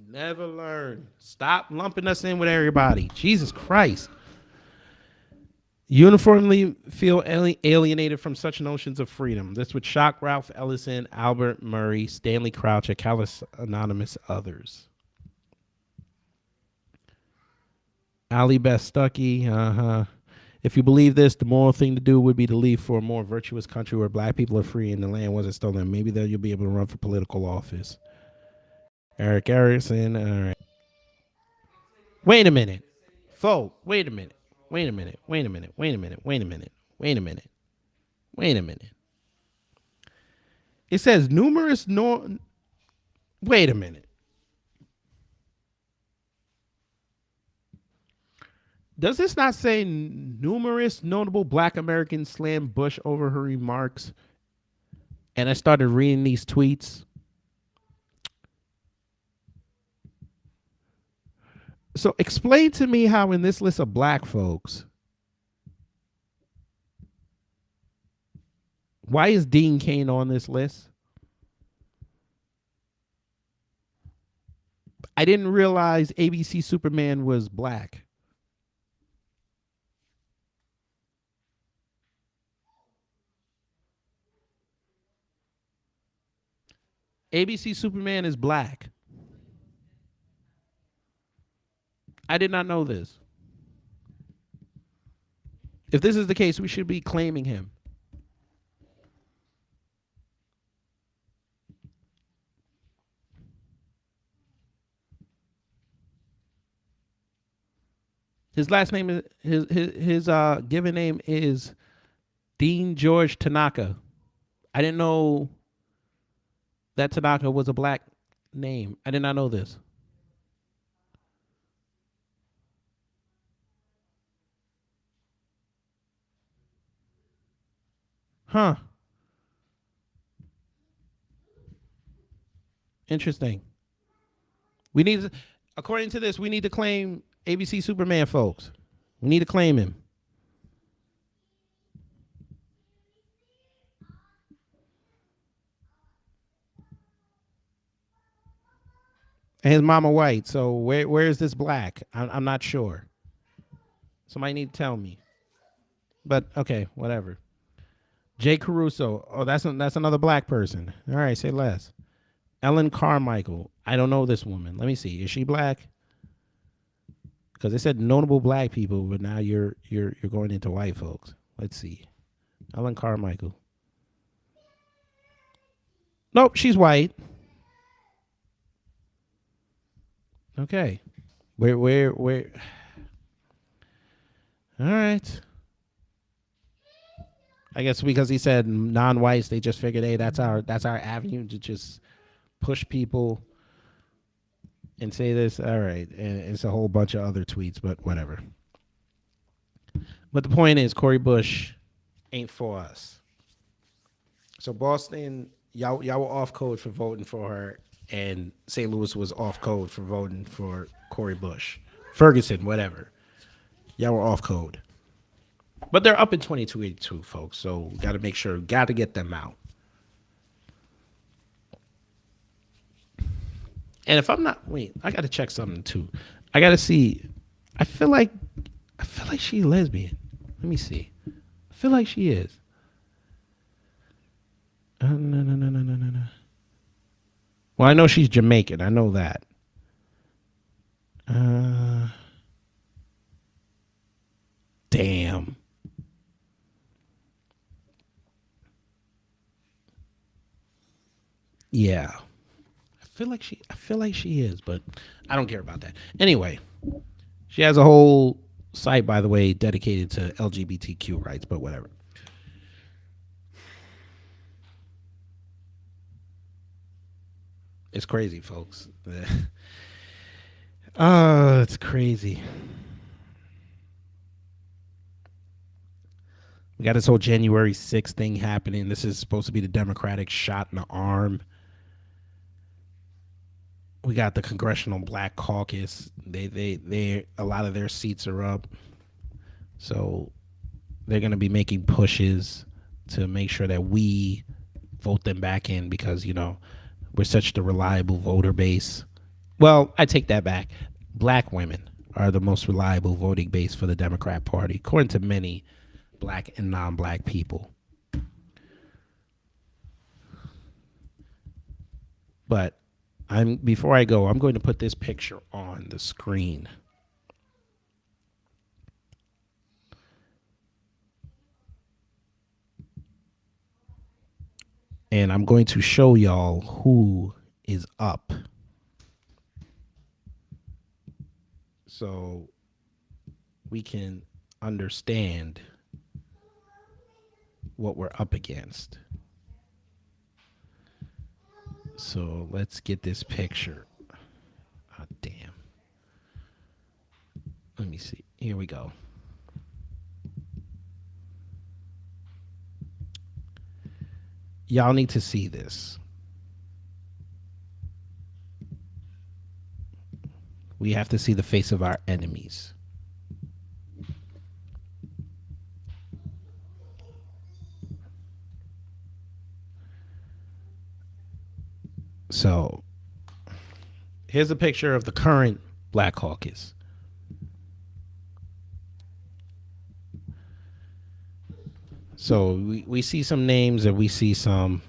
Speaker 8: never learn. Stop lumping us in with everybody. Jesus Christ. Uniformly feel alienated from such notions of freedom. This would shock Ralph Ellison, Albert Murray, Stanley Crouch, and countless anonymous others. Ali Beth Stuckey, If you believe this, the moral thing to do would be to leave for a more virtuous country where black people are free and the land wasn't stolen. Maybe then you'll be able to run for political office. Eric Erickson, all right. Wait a minute. Folk, wait a minute. Wait a minute. Wait a minute. Wait a minute. Wait a minute. Wait a minute. Wait a minute. It says numerous wait a minute. Does this not say numerous notable black Americans slammed Bush over her remarks? And I started reading these tweets. So explain to me how in this list of black folks, why is Dean Cain on this list? I didn't realize ABC Superman was black. ABC Superman is black. I did not know this. If this is the case, we should be claiming him. His last name is his given name is Dean George Tanaka. I didn't know that Tanaka was a black name. I did not know this. Huh. Interesting. We need to, according to this, we need to claim ABC Superman, folks. We need to claim him. And his mama white. So where is this black? I'm not sure. Somebody need to tell me. But okay, whatever. Jay Caruso. Oh, that's another black person. All right, say less. Ellen Carmichael. I don't know this woman. Let me see. Is she black? Because they said notable black people, but now you're going into white folks. Let's see. Ellen Carmichael. Nope, she's white. Okay. Where? All right. I guess because he said non-whites, they just figured, hey, that's our avenue to just push people and say this. All right. And it's a whole bunch of other tweets, but whatever. But the point is, Cori Bush ain't for us. So Boston, y'all were off code for voting for her, and St. Louis was off code for voting for Cori Bush. Ferguson, whatever. Y'all were off code. But they're up in 2282, folks, so got to make sure, got to get them out. And if I'm not, wait, I got to check something too. I got to see, I feel like she's lesbian. Let me see. I feel like she is. No. Well, I know she's Jamaican. I know that. Damn. Yeah. I feel like she is, but I don't care about that. Anyway, she has a whole site, by the way, dedicated to LGBTQ rights, but whatever. It's crazy, folks. It's crazy. We got this whole January 6th thing happening. This is supposed to be the Democratic shot in the arm. We got the Congressional Black Caucus. They a lot of their seats are up. So they're going to be making pushes to make sure that we vote them back in because, you know, we're such the reliable voter base. Well, I take that back. Black women are the most reliable voting base for the Democrat Party, according to many black and non-black people. But before I go, I'm going to put this picture on the screen. And I'm going to show y'all who is up. So we can understand what we're up against. So let's get this picture. Oh, damn. Let me see. Here we go. Y'all need to see this. We have to see the face of our enemies. So here's a picture of the current Black Caucus. So we see some names and we see some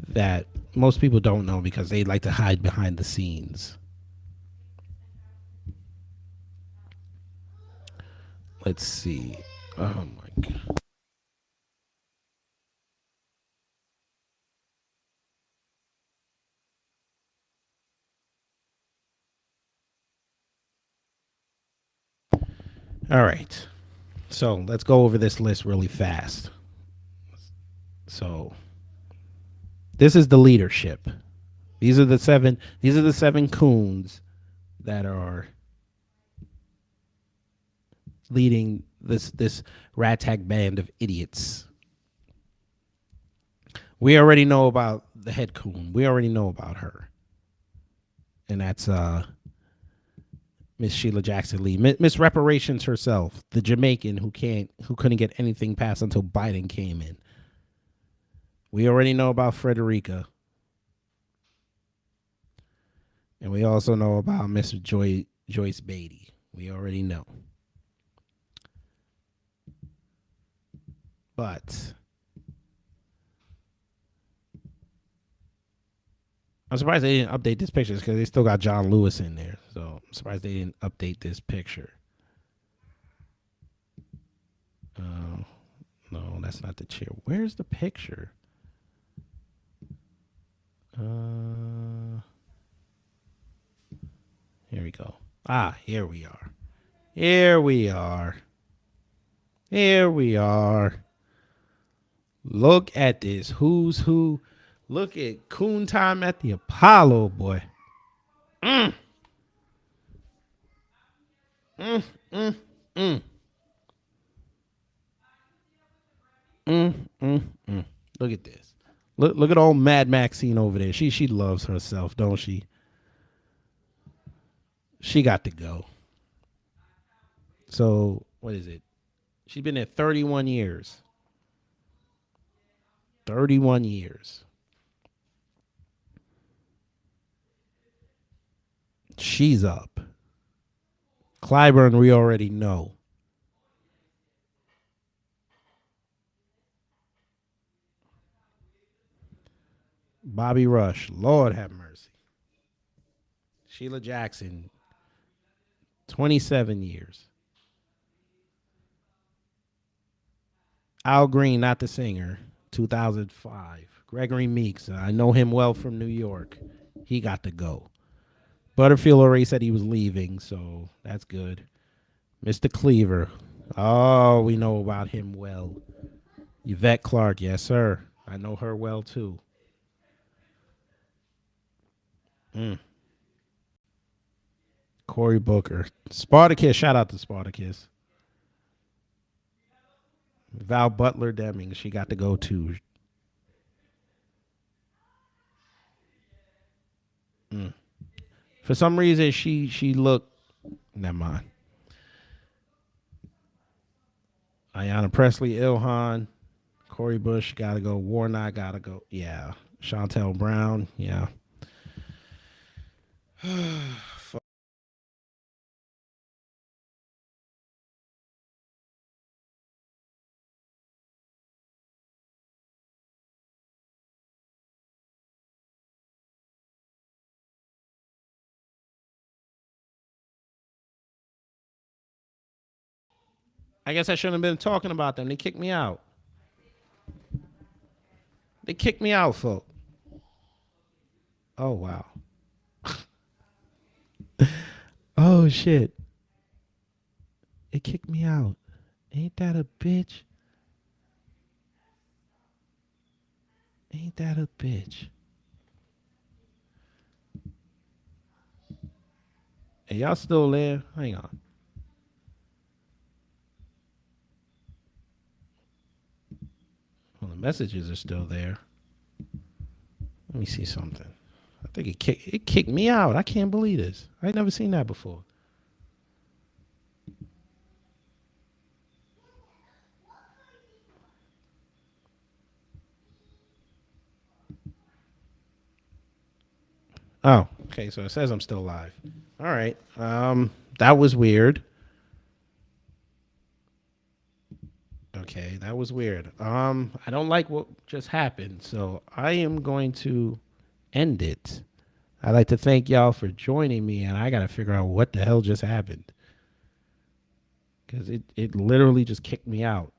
Speaker 8: that most people don't know because they like to hide behind the scenes. Let's see. Oh my God. All right. So let's go over this list really fast. So this is the leadership. These are the seven coons that are leading this ragtag band of idiots. We already know about the head coon. We already know about her. And that's Miss Sheila Jackson Lee, Miss Reparations herself, the Jamaican who couldn't get anything passed until Biden came in. We already know about Frederica. And we also know about Miss Joyce Beatty. We already know. But I'm surprised they didn't update this picture because they still got John Lewis in there. So I'm surprised they didn't update this picture. No, that's not the chair. Where's the picture? Here we go. Here we are. Here we are. Here we are. Look at this. Who's who? Look at Coon Time at the Apollo, boy. Look at this. Look at old Mad Maxine over there. She loves herself, don't she? She got to go. So, what is it? She's been there 31 years. 31 years. She's up. Clyburn, we already know. Bobby Rush, Lord have mercy. Sheila Jackson, 27 years. Al Green, not the singer, 2005. Gregory Meeks, I know him well from New York. He got to go. Butterfield already said he was leaving, so that's good. Mr. Cleaver. Oh, we know about him well. Yvette Clark, yes, sir. I know her well, too. Cory Booker. Spartacus, shout out to Spartacus. Val Butler Deming, she got to go too. For some reason, she looked. Never mind. Ayanna Pressley, Ilhan, Corey Bush gotta go. Warnock gotta go. Yeah. Chantel Brown. Yeah. I guess I shouldn't have been talking about them. They kicked me out. They kicked me out, folks. Oh, wow. Oh, shit. It kicked me out. Ain't that a bitch? Ain't that a bitch? Hey, y'all still there? Hang on. Well, the messages are still there. Let me see something. I think it kicked me out. I can't believe this. I ain't never seen that before. Oh, okay. So it says I'm still live. All right. That was weird. Okay, that was weird. I don't like what just happened, so I am going to end it. I'd like to thank y'all for joining me, and I got to figure out what the hell just happened. Because it literally just kicked me out.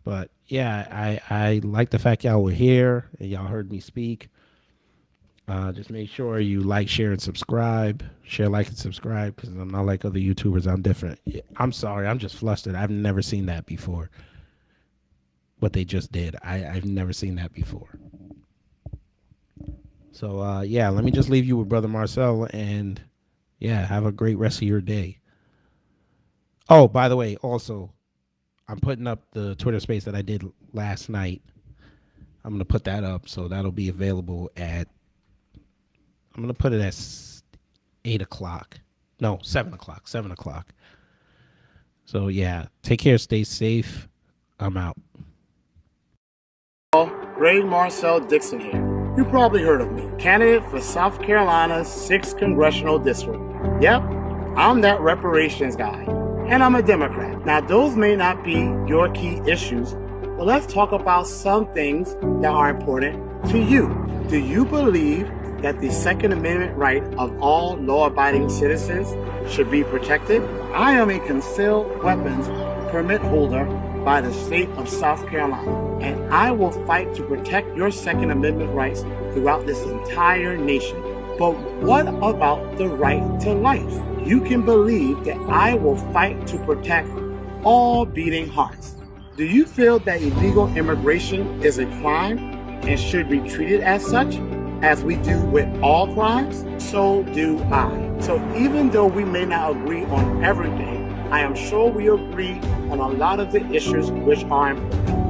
Speaker 8: But yeah, I like the fact y'all were here and y'all heard me speak. Just make sure you like, share, and subscribe. Share, like, and subscribe, because I'm not like other YouTubers. I'm different. I'm sorry. I'm just flustered. I've never seen that before. What they just did. I've never seen that before. So, yeah, let me just leave you with Brother Marcel, and, yeah, have a great rest of your day. Oh, by the way, also, I'm putting up the Twitter space that I did last night. I'm going to put that up, so that'll be available at, I'm going to put it at 8 o'clock. No, 7 o'clock. 7 o'clock. So, yeah, take care. Stay safe. I'm out.
Speaker 1: Ray Marcel Dixon here. You probably heard of me. Candidate for South Carolina's 6th Congressional District. Yep, I'm that reparations guy. And I'm a Democrat. Now, those may not be your key issues, but let's talk about some things that are important to you. Do you believe that the Second Amendment right of all law-abiding citizens should be protected? I am a concealed weapons permit holder by the state of South Carolina, and I will fight to protect your Second Amendment rights throughout this entire nation. But what about the right to life? You can believe that I will fight to protect all beating hearts. Do you feel that illegal immigration is a crime and should be treated as such, as we do with all crimes? So do I. So even though we may not agree on everything, I am sure we agree on a lot of the issues which are important.